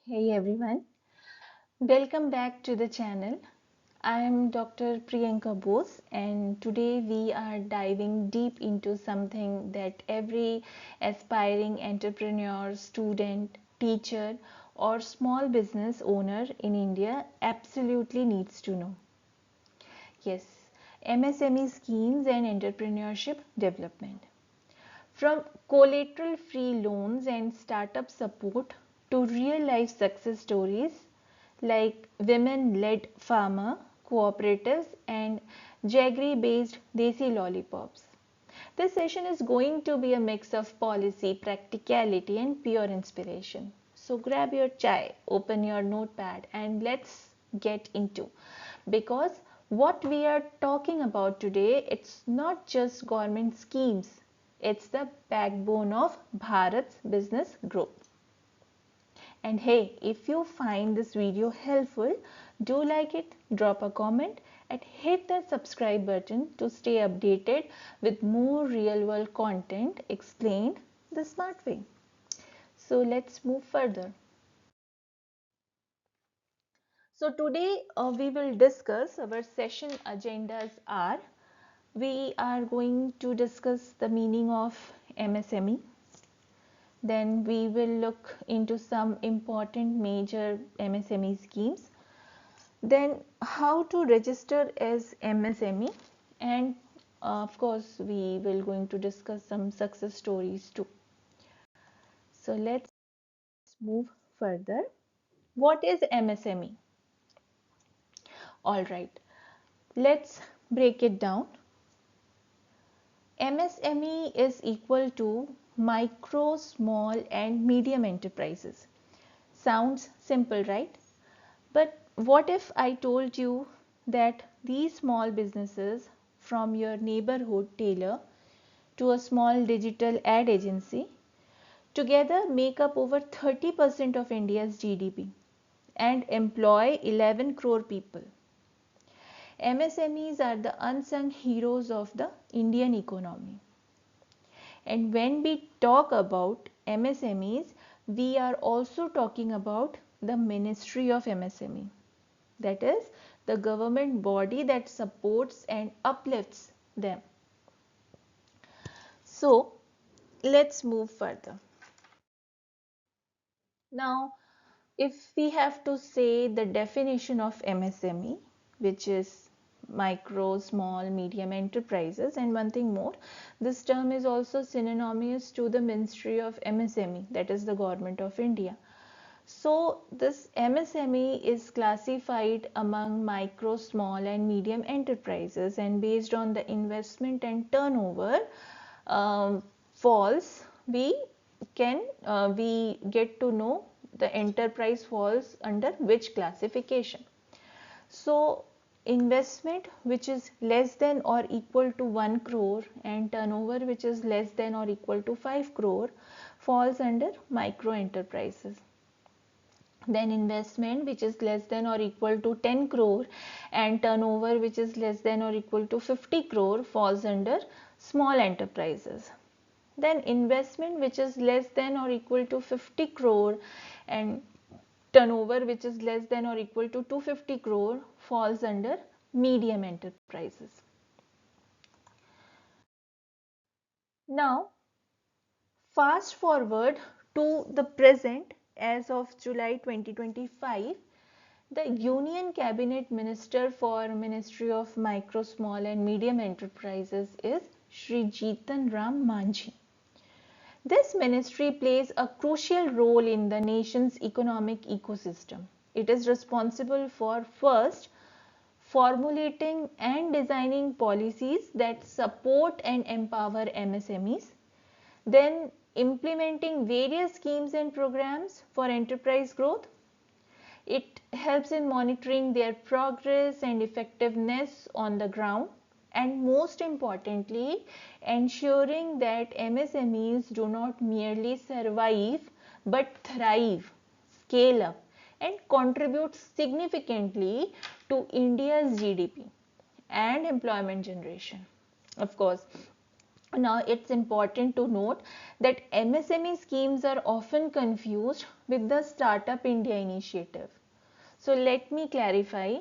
Hey everyone, welcome back to the channel. I am Dr. Priyanka Bose, and today we are diving deep into something that every aspiring entrepreneur, student, teacher, or small business owner in India absolutely needs to know. Yes, MSME schemes and entrepreneurship development. From collateral free loans and startup support to real life success stories like women led farmer cooperatives and jaggery based desi lollipops. This session is going to be a mix of policy, practicality, and pure inspiration. So grab your chai, open your notepad, and let's get into. Because what we are talking about today, it's not just government schemes, it's the backbone of Bharat's business growth. And hey, if you find this video helpful, do like it, drop a comment, and hit the subscribe button to stay updated with more real world content explained the smart way. So let's move further. So today we will discuss our session agendas are we are going to discuss the meaning of MSME. Then we will look into some important major MSME schemes. Then how to register as MSME, and of course we will going to discuss some success stories too. So let's move further. What is MSME? All right, let's break it down. MSME is equal to micro, small and medium enterprises. Sounds simple, right? But what if I told you that these small businesses, from your neighborhood tailor to a small digital ad agency, together make up over 30% of India's GDP and employ 11 crore people? MSMEs are the unsung heroes of the Indian economy. And when we talk about MSMEs, we are also talking about the Ministry of MSME. That is the government body that supports and uplifts them. So let's move further. Now, if we have to say the definition of MSME, which is micro, small, medium enterprises, and one thing more, this term is also synonymous to the Ministry of MSME, that is the Government of India. So this MSME is classified among micro, small and medium enterprises, and based on the investment and turnover falls, we get to know the enterprise falls under which classification. So investment which is less than or equal to 1 crore and turnover which is less than or equal to 5 crore falls under micro enterprises. Then investment which is less than or equal to 10 crore and turnover which is less than or equal to 50 crore falls under small enterprises. Then investment which is less than or equal to 50 crore and turnover which is less than or equal to 250 crore falls under medium enterprises. Now fast forward to the present. As of July 2025, the Union Cabinet Minister for Ministry of Micro, Small and Medium Enterprises is Shri Jitan Ram Manjhi. This ministry plays a crucial role in the nation's economic ecosystem. It is responsible for first formulating and designing policies that support and empower MSMEs, then implementing various schemes and programs for enterprise growth. It helps in monitoring their progress and effectiveness on the ground, and most importantly, ensuring that MSMEs do not merely survive but thrive, scale up, and contribute significantly to India's GDP and employment generation. Of course, Now, it's important to note that MSME schemes are often confused with the Startup India initiative. So, let me clarify.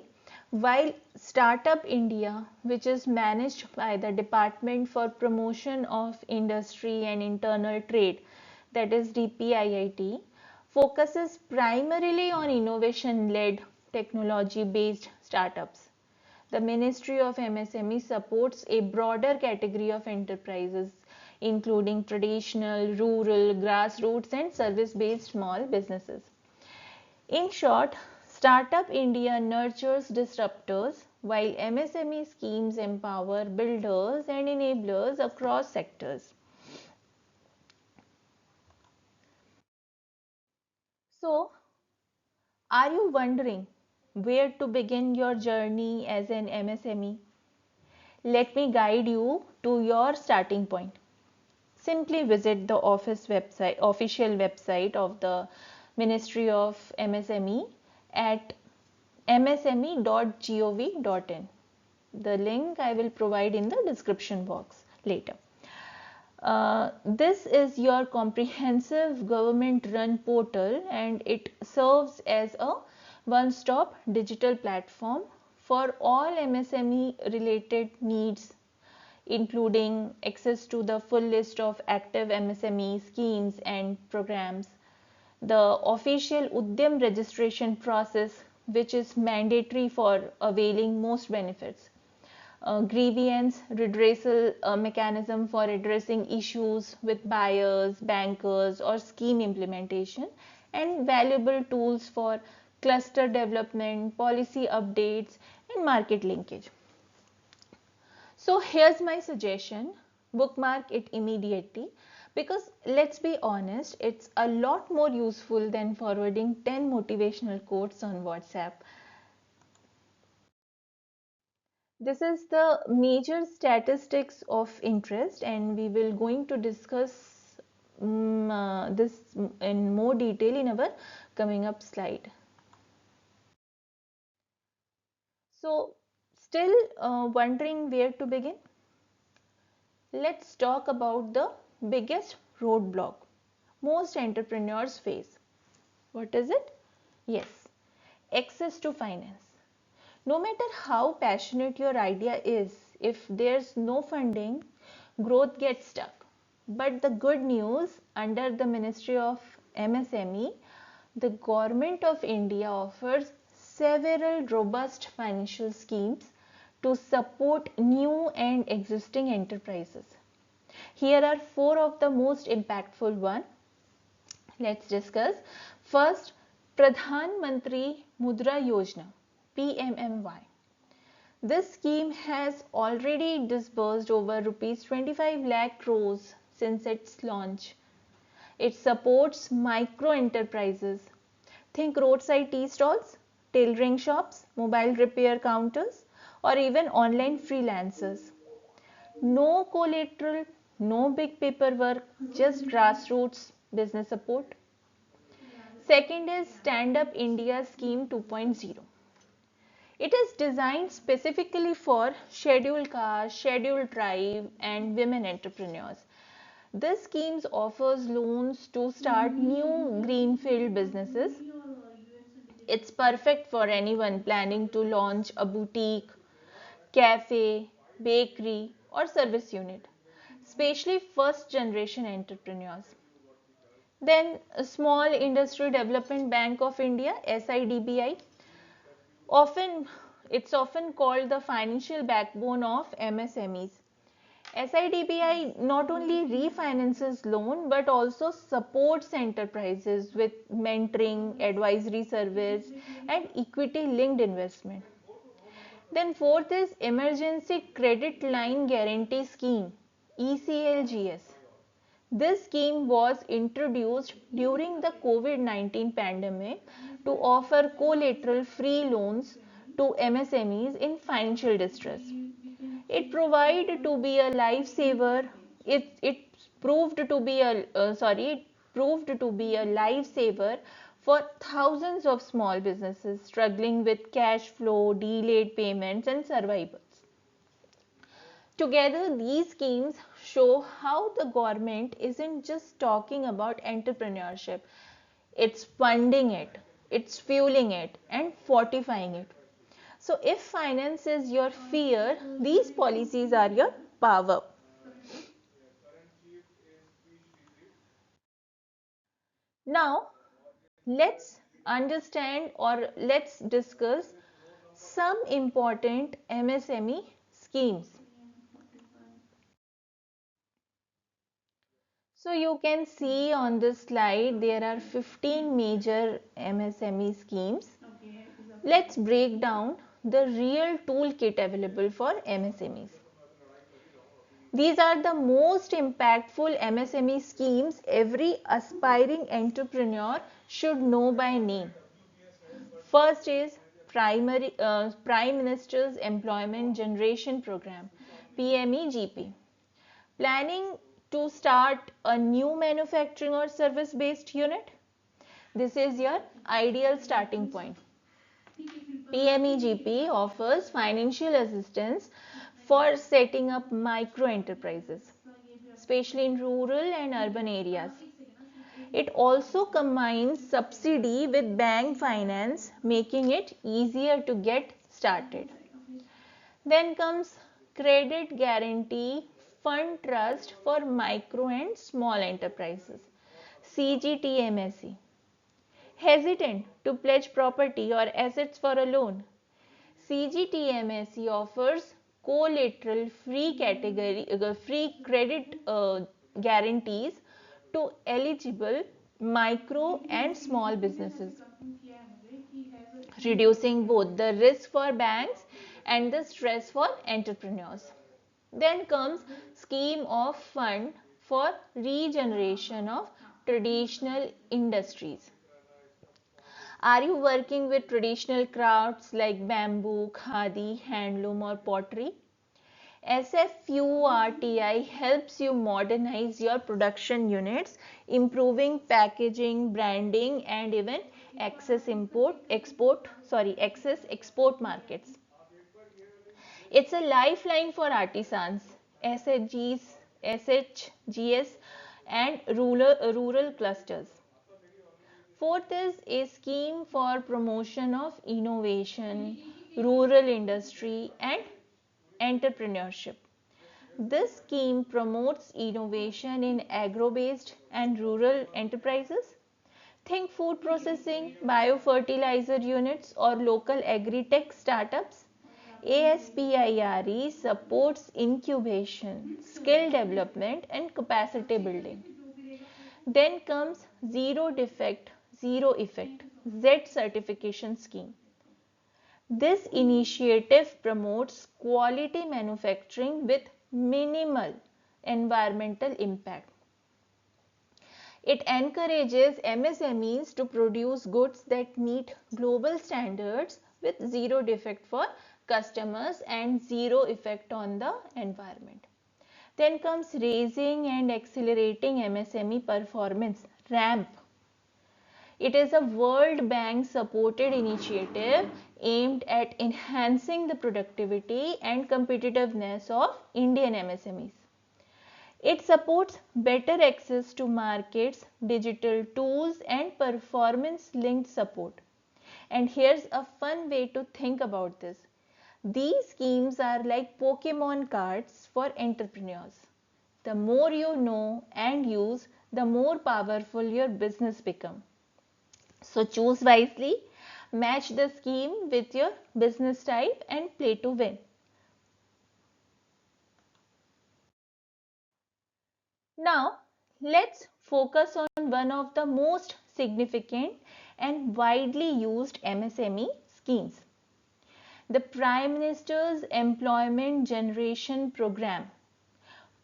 While Startup India, which is managed by the Department for Promotion of Industry and Internal Trade, that is DPIIT, focuses primarily on innovation led, technology based startups. The Ministry of MSME supports a broader category of enterprises, including traditional, rural, grassroots, and service based small businesses. In short, Startup India nurtures disruptors while MSME schemes empower builders and enablers across sectors. So, are you wondering where to begin your journey as an MSME? Let me guide you to your starting point. Simply visit the official website of the Ministry of MSME at msme.gov.in. The link I will provide in the description box later. This is your comprehensive government run portal, and it serves as a one-stop digital platform for all MSME related needs, including access to the full list of active MSME schemes and programs, the official Udyam registration process, which is mandatory for availing most benefits, grievance redressal mechanism for addressing issues with buyers, bankers, or scheme implementation, and valuable tools for cluster development, policy updates, and market linkage. So here's my suggestion: bookmark it immediately, because let's be honest, it's a lot more useful than forwarding 10 motivational quotes on WhatsApp. This is the major statistics of interest, and we will going to discuss this in more detail in our coming up slide. So, still wondering where to begin? Let's talk about the biggest roadblock most entrepreneurs face. What is it? Yes, access to finance. No matter how passionate your idea is, if there's no funding, growth gets stuck. But the good news, under the Ministry of MSME, the Government of India offers several robust financial schemes to support new and existing enterprises. Here are four of the most impactful ones. Let's discuss. First, Pradhan Mantri Mudra Yojana, PMMY. This scheme has already disbursed over rupees 25 lakh crores since its launch. It supports micro enterprises. Think roadside tea stalls, tailoring shops, mobile repair counters, or even online freelancers. No collateral, no big paperwork, just grassroots business support. Second is Stand Up India Scheme 2.0. It is designed specifically for scheduled caste, scheduled tribe, and women entrepreneurs. This scheme offers loans to start new greenfield businesses. It's perfect for anyone planning to launch a boutique, cafe, bakery, or service unit, especially first generation entrepreneurs. Then, Small Industry Development Bank of India, SIDBI, often it's often called the financial backbone of MSMEs. SIDBI not only refinances loan but also supports enterprises with mentoring, advisory service, and equity linked investment. Then fourth is Emergency Credit Line Guarantee Scheme, ECLGS. This scheme was introduced during the COVID-19 pandemic to offer collateral free loans to MSMEs in financial distress. It proved to be a lifesaver. It proved to be a it proved to be a lifesaver for thousands of small businesses struggling with cash flow, delayed payments, and survival. Together, these schemes show how the government isn't just talking about entrepreneurship, it's funding it, it's fueling it, and fortifying it. So, if finance is your fear, these policies are your power. Now, let's understand or let's discuss some important MSME schemes. So you can see on this slide there are 15 major MSME schemes. Let's break down the real toolkit available for MSMEs. These are the most impactful MSME schemes every aspiring entrepreneur should know by name. First is Prime Minister's Employment Generation Program, PMEGP. Planning to start a new manufacturing or service based unit? This is your ideal starting point. PMEGP offers financial assistance for setting up micro enterprises, especially in rural and urban areas. It also combines subsidy with bank finance, making it easier to get started. Then comes Credit Guarantee Fund Trust for Micro and Small Enterprises, CGTMSE. Hesitant to pledge property or assets for a loan? CGTMSE offers collateral free credit guarantees to eligible micro and small businesses, reducing both the risk for banks and the stress for entrepreneurs. Then comes scheme of fund for regeneration of traditional industries. Are you working with traditional crafts like bamboo, khadi, handloom or pottery? SFURTI helps you modernize your production units, improving packaging, branding and even access export markets. It's a lifeline for artisans, SHGs and rural clusters. Fourth is a scheme for promotion of innovation, rural industry and entrepreneurship. This scheme promotes innovation in agro-based and rural enterprises. Think food processing, biofertilizer units or local agri-tech startups. ASPIRE supports incubation, skill development and capacity building. Then comes Zero Defect, Zero Effect Z certification scheme. This initiative promotes quality manufacturing with minimal environmental impact. It encourages MSMEs to produce goods that meet global standards with zero defect for customers and zero effect on the environment. Then comes Raising and Accelerating MSME Performance, RAMP. It is a World Bank supported initiative aimed at enhancing the productivity and competitiveness of Indian MSMEs. It supports better access to markets, digital tools and performance linked support. And here's a fun way to think about this. These schemes are like Pokemon cards for entrepreneurs. The more you know and use, the more powerful your business becomes. So choose wisely, match the scheme with your business type and play to win. Now let's focus on one of the most significant and widely used MSME schemes. The Prime Minister's Employment Generation Program,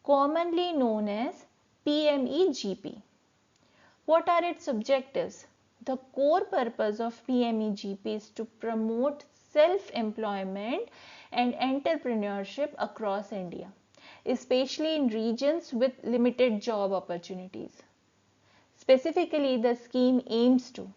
commonly known as PMEGP. What are its objectives? The core purpose of PMEGP is to promote self-employment and entrepreneurship across India, especially in regions with limited job opportunities. Specifically, the scheme aims to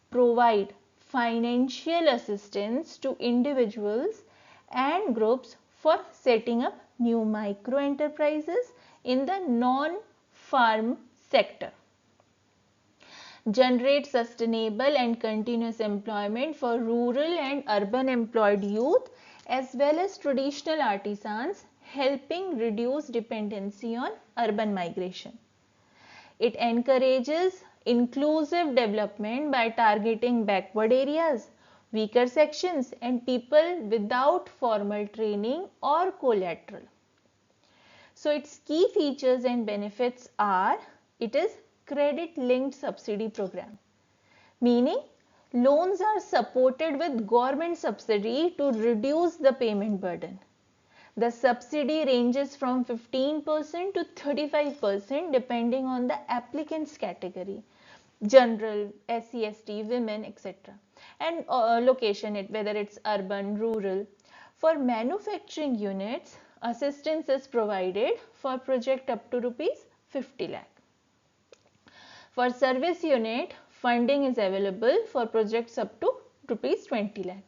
provide financial assistance to individuals and groups for setting up new micro enterprises in the non-farm sector, generate sustainable and continuous employment for rural and urban employed youth as well as traditional artisans, helping reduce dependency on urban migration. It encourages inclusive development by targeting backward areas, weaker sections and people without formal training or collateral. So its key features and benefits are, it is credit linked subsidy program, meaning loans are supported with government subsidy to reduce the payment burden. The subsidy ranges from 15% to 35% depending on the applicant's category, general, SC, ST, women, etc. and location, whether it's urban, rural. For manufacturing units, assistance is provided for project up to rupees 50 lakh. For service unit, funding is available for projects up to rupees 20 lakh.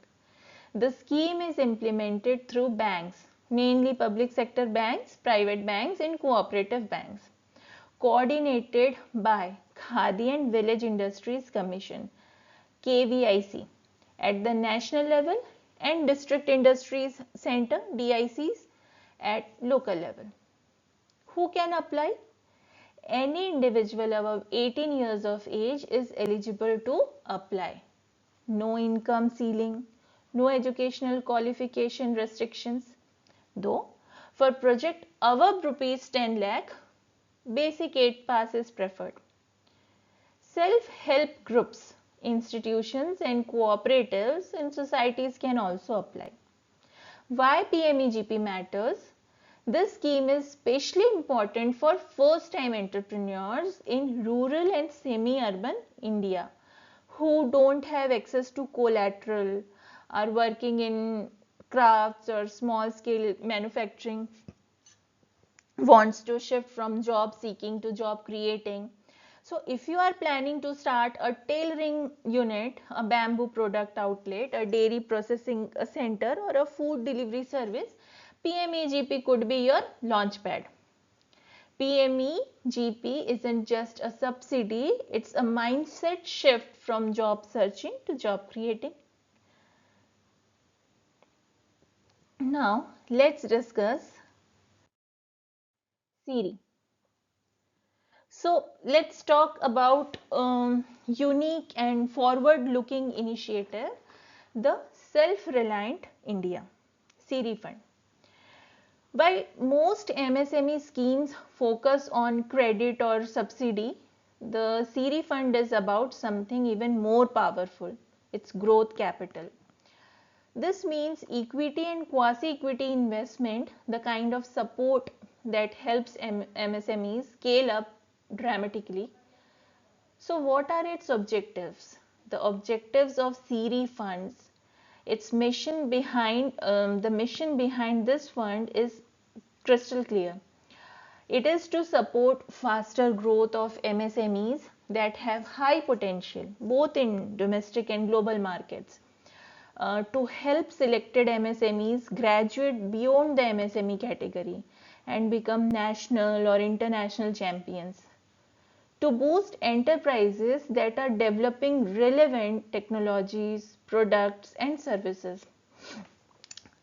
The scheme is implemented through banks, mainly public sector banks, private banks and cooperative banks, coordinated by Khadi and Village Industries Commission KVIC at the national level and District Industries Center DICs at local level. Who can apply? Any individual above 18 years of age is eligible to apply. No income ceiling, no educational qualification restrictions. Though for project above rupees 10 lakh, basic 8 pass is preferred. Self-help groups, institutions and cooperatives and societies can also apply. Why PMEGP matters? This scheme is especially important for first-time entrepreneurs in rural and semi-urban India who don't have access to collateral, are working in crafts or small-scale manufacturing, wants to shift from job seeking to job creating. So if you are planning to start a tailoring unit, a bamboo product outlet, a dairy processing center or a food delivery service, PMEGP could be your launchpad. PMEGP isn't just a subsidy, it's a mindset shift from job searching to job creating. Now let's discuss Siri. So let's talk about unique and forward-looking initiative, the Self-Reliant India Siri Fund. While most MSME schemes focus on credit or subsidy, the Siri Fund is about something even more powerful. It's growth capital. This means equity and quasi-equity investment, the kind of support that helps MSMEs scale up dramatically. So what are its objectives? The objectives of Siri funds, its mission behind the mission behind this fund is crystal clear. It is to support faster growth of MSMEs that have high potential both in domestic and global markets. To help selected MSMEs graduate beyond the MSME category and become national or international champions. To boost enterprises that are developing relevant technologies, products and services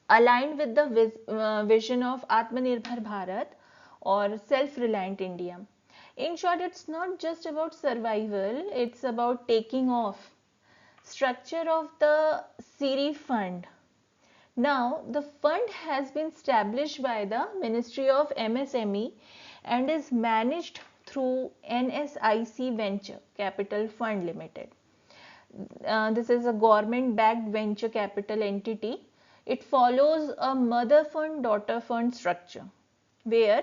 aligned with the vision of Atmanirbhar Bharat or self-reliant India. In short, it's not just about survival, it's about taking off. Structure of the Siri Fund. Now, the fund has been established by the Ministry of MSME and is managed through NSIC Venture Capital Fund Limited. This is a government-backed venture capital entity. It follows a mother fund, daughter fund structure, where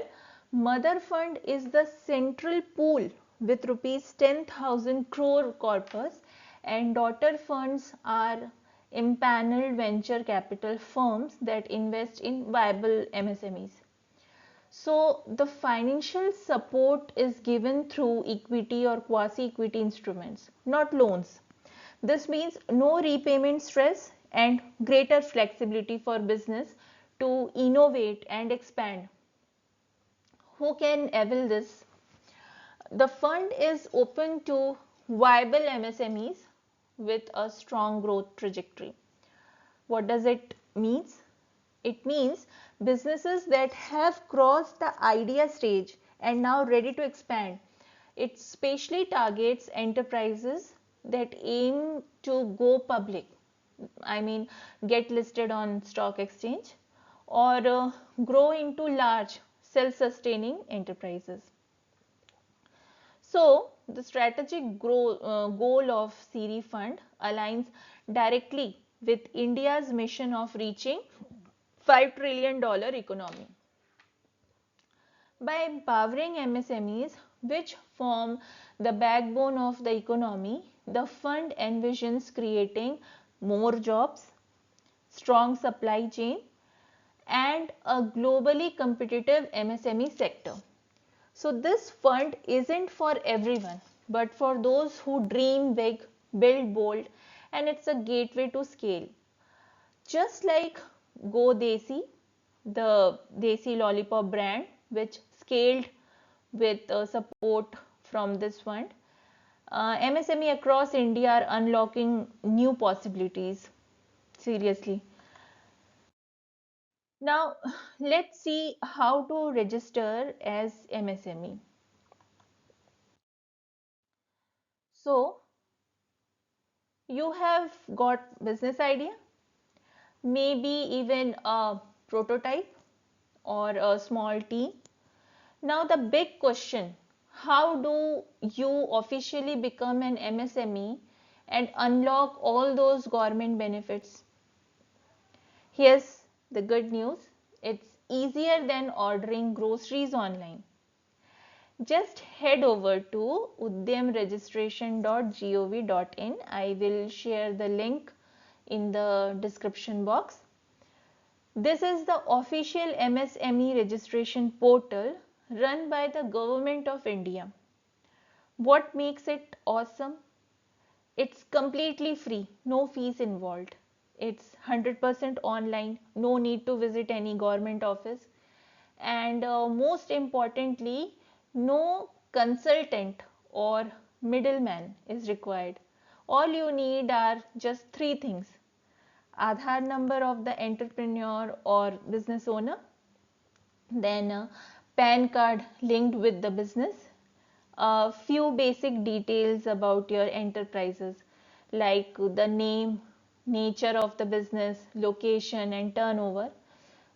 mother fund is the central pool with rupees 10,000 crore corpus and daughter funds are empaneled venture capital firms that invest in viable MSMEs. So the financial support is given through equity or quasi-equity instruments, not loans. This means no repayment stress and greater flexibility for business to innovate and expand. Who can avail this? The fund is open to viable MSMEs with a strong growth trajectory. What does it mean? It means businesses that have crossed the idea stage and now ready to expand. It specially targets enterprises that aim to go public, I mean get listed on stock exchange, or grow into large self-sustaining enterprises. So the strategic goal of CRE fund aligns directly with India's mission of reaching $5 trillion economy. By empowering MSMEs, which form the backbone of the economy, the fund envisions creating more jobs, strong supply chain, and a globally competitive MSME sector. So this fund isn't for everyone, but for those who dream big, build bold, and it's a gateway to scale. Just like Go Desi, the Desi lollipop brand, which scaled with support from this fund, MSME across India are unlocking new possibilities. Seriously. Now, let's see how to register as MSME. So, you have got business idea, maybe even a prototype or a small team. Now the big question, how do you officially become an MSME and unlock all those government benefits? Here's the good news, it's easier than ordering groceries online. Just head over to udyamregistration.gov.in. I will share the link in the description box. This is the official MSME registration portal run by the Government of India. What makes it awesome? It's completely free, no fees involved. It's 100% online, no need to visit any government office. And most importantly, no consultant or middleman is required. All you need are just three things: Aadhaar number of the entrepreneur or business owner, then a PAN card linked with the business, a few basic details about your enterprises like the name, nature of the business, location and turnover.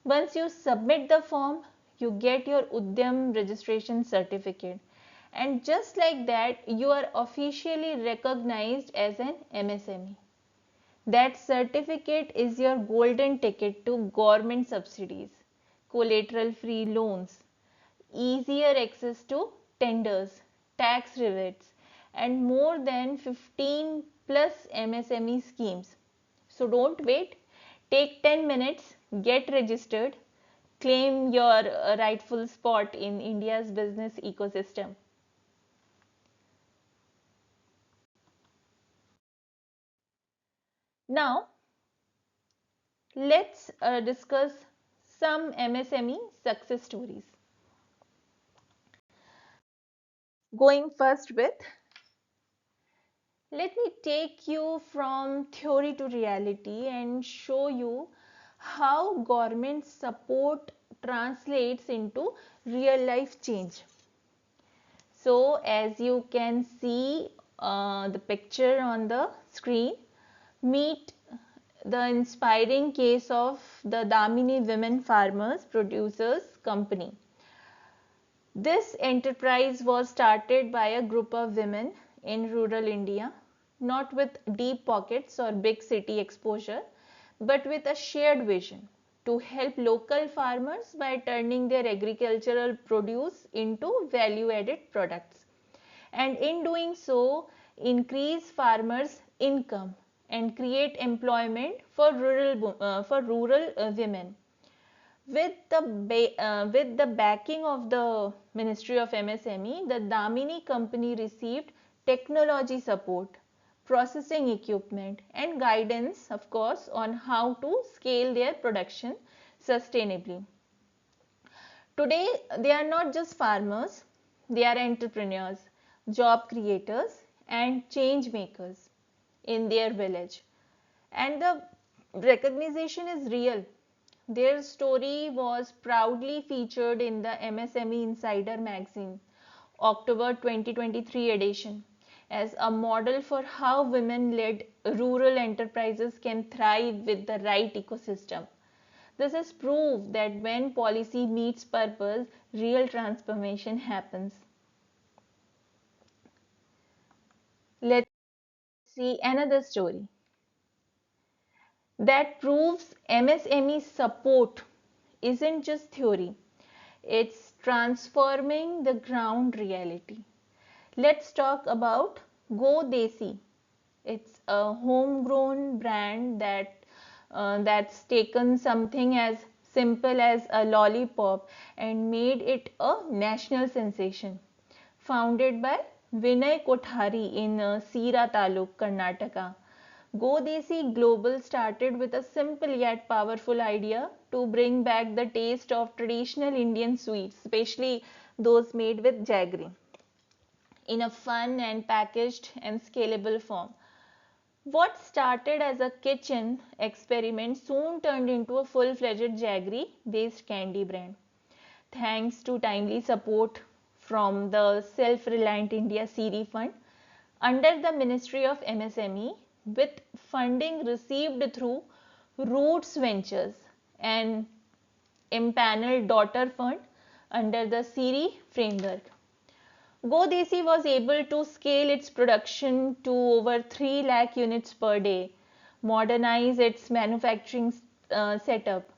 Once you submit the form, you get your Udyam registration certificate, and just like that you are officially recognized as an MSME. That certificate is your golden ticket to government subsidies, collateral free loans, easier access to tenders, tax rebates, and more than 15 plus MSME schemes. So don't wait, take 10 minutes, get registered, claim your rightful spot in India's business ecosystem. Now, let's discuss some MSME success stories. Going first with, let me take you from theory to reality and show you how government support translates into real life change. So as you can see the picture on the screen, meet the inspiring case of the Damini Women Farmers Producers Company. This enterprise was started by a group of women in rural India, not with deep pockets or big city exposure, but with a shared vision to help local farmers by turning their agricultural produce into value-added products, and in doing so increase farmers' income and create employment for rural women. With the backing of the Ministry of MSME, the Damini company received technology support, processing equipment and guidance, of course, on how to scale their production sustainably. Today, they are not just farmers, they are entrepreneurs, job creators, and change makers in their village. And the recognition is real. Their story was proudly featured in the MSME Insider magazine, October 2023 edition, as a model for how women led rural enterprises can thrive with the right ecosystem. This is proof that when policy meets purpose, real transformation happens. Let's see another story that proves MSME support isn't just theory, it's transforming the ground reality. Let's talk about Go Desi. It's a homegrown brand that's taken something as simple as a lollipop and made it a national sensation. Founded by Vinay Kothari in Sira Taluk, Karnataka. Go Desi Global started with a simple yet powerful idea to bring back the taste of traditional Indian sweets, especially those made with jaggery, in a fun and packaged and scalable form. What started as a kitchen experiment soon turned into a full-fledged jaggery based candy brand. Thanks to timely support from the Self-Reliant India Siri Fund under the Ministry of MSME, with funding received through Roots Ventures and impaneled daughter fund under the Siri framework. Go Desi was able to scale its production to over 3 lakh units per day, modernize its manufacturing setup,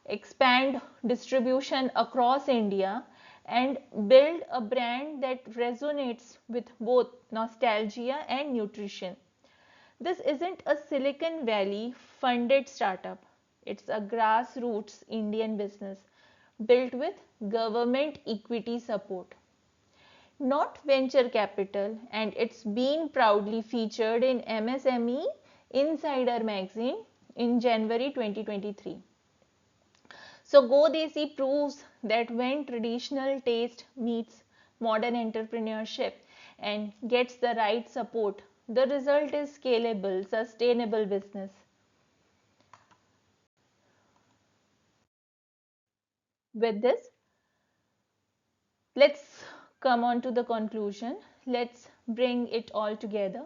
expand distribution across India, and build a brand that resonates with both nostalgia and nutrition. This isn't a Silicon Valley funded startup. It's a grassroots Indian business built with government equity support, not venture capital, and it's been proudly featured in MSME Insider magazine in January 2023. So Go Desi proves that when traditional taste meets modern entrepreneurship and gets the right support, the result is scalable, sustainable business. With this, let's come on to the conclusion. Let's bring it all together.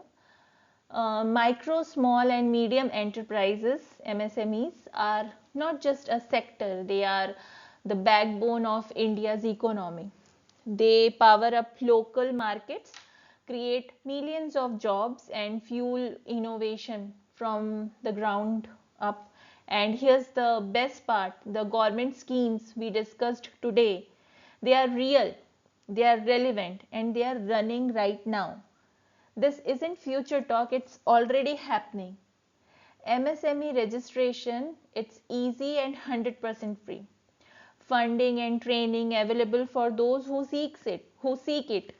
Micro, small, and medium enterprises, MSMEs, are not just a sector, they are the backbone of India's economy. They power up local markets, create millions of jobs, and fuel innovation from the ground up. And here's the best part, the government schemes we discussed today, they are real, they are relevant, and they are running right now. This isn't future talk, it's already happening. MSME registration, it's easy and 100% free. Funding and training available for those who seek it.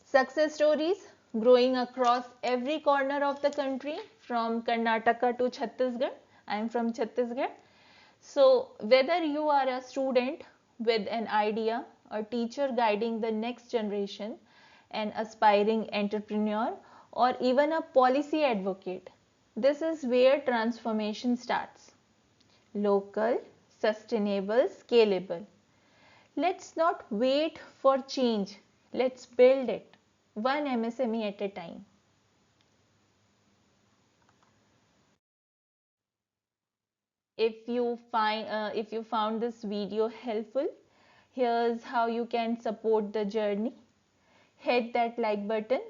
Success stories growing across every corner of the country from Karnataka to Chhattisgarh. I am from Chhattisgarh. So whether you are a student with an idea, a teacher guiding the next generation, an aspiring entrepreneur, or even a policy advocate, this is where transformation starts. Local, sustainable, scalable. Let's not wait for change. Let's build it, one MSME at a time. If you found this video helpful, here's how you can support the journey. Hit that like button.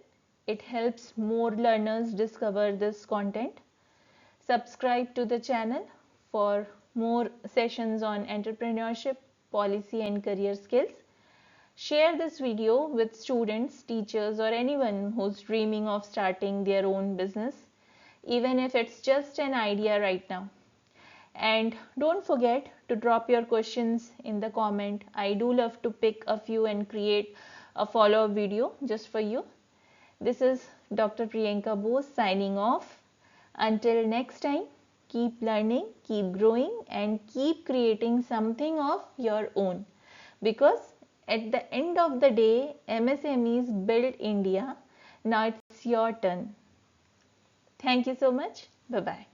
It helps more learners discover this content. Subscribe to the channel for more sessions on entrepreneurship, policy, and career skills. Share this video with students, teachers, or anyone who's dreaming of starting their own business, even if it's just an idea right now. And don't forget to drop your questions in the comment. I do love to pick a few and create a follow-up video just for you. This is Dr. Priyanka Bose signing off. Until next time, keep learning, keep growing, and keep creating something of your own. Because at the end of the day, MSMEs build India. Now it's your turn. Thank you so much. Bye bye.